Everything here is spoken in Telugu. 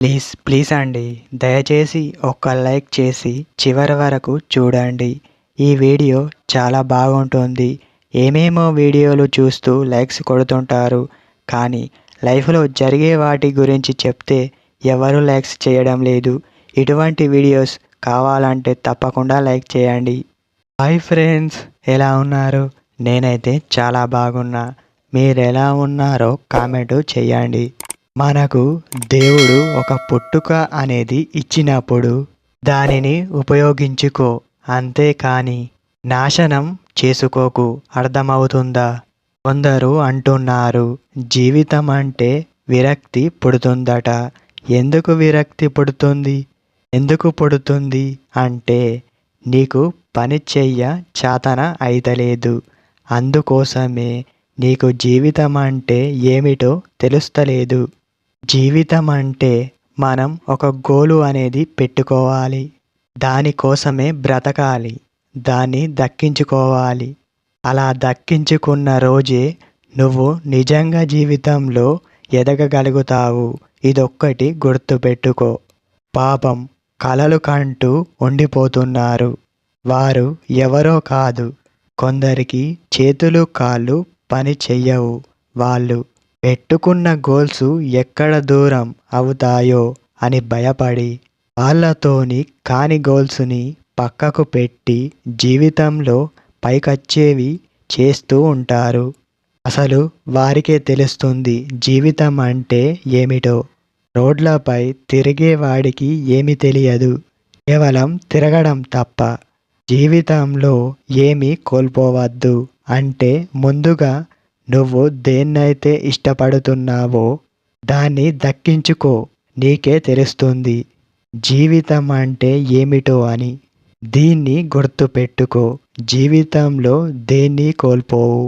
ప్లీజ్ ప్లీజ్ అండి, దయచేసి ఒక్క లైక్ చేసి చివరి వరకు చూడండి. ఈ వీడియో చాలా బాగుంటుంది. ఏమేమో వీడియోలు చూస్తూ లైక్స్ కొడుతుంటారు, కానీ లైఫ్లో జరిగే వాటి గురించి చెప్తే ఎవరు లైక్స్ చేయడం లేదు. ఇటువంటి వీడియోస్ కావాలంటే తప్పకుండా లైక్ చేయండి. హాయ్ ఫ్రెండ్స్, ఎలా ఉన్నారు? నేనైతే చాలా బాగున్నా. మీరు ఎలా ఉన్నారో కామెంట్ చేయండి. మనకు దేవుడు ఒక పుట్టుక అనేది ఇచ్చినప్పుడు దానిని ఉపయోగించుకో, అంతేకాని నాశనం చేసుకోకు. అర్థమవుతుందా? కొందరు అంటున్నారు జీవితం అంటే విరక్తి పుడుతుందట. ఎందుకు విరక్తి పుడుతుంది? ఎందుకు పుడుతుంది అంటే నీకు పని చెయ్య చాతన అయితలేదు. అందుకోసమే నీకు జీవితం అంటే ఏమిటో తెలుస్తలేదు. జీవితం అంటే మనం ఒక గోలు అనేది పెట్టుకోవాలి. దానికోసమే బ్రతకాలి. దాన్ని దక్కించుకోవాలి. అలా దక్కించుకున్న రోజే నువ్వు నిజంగా జీవితంలో ఎదగగలుగుతావు. ఇదొక్కటి గుర్తుపెట్టుకో. పాపం కలలు కంటూ ఉండిపోతున్నారు. వారు ఎవరో కాదు. కొందరికి చేతులు కాళ్ళు పని చెయ్యవు. వాళ్ళు పెట్టుకున్న గోల్స్ ఎక్కడ దూరం అవుతాయో అని భయపడి వాళ్ళతోని కాని గోల్స్ని పక్కకు పెట్టి జీవితంలో పైకొచ్చేవి చేస్తూ ఉంటారు. అసలు వారికే తెలుస్తుంది జీవితం అంటే ఏమిటో. రోడ్లపై తిరిగేవాడికి ఏమీ తెలియదు, కేవలం తిరగడం తప్ప. జీవితంలో ఏమీ కోల్పోవద్దు అంటే ముందుగా నువ్వు దేన్నైతే ఇష్టపడుతున్నావో దాన్ని దక్కించుకో. నీకే తెలుస్తుంది జీవితం అంటే ఏమిటో అని. దీన్ని గుర్తుపెట్టుకో. జీవితంలో దేన్ని కోల్పోవు.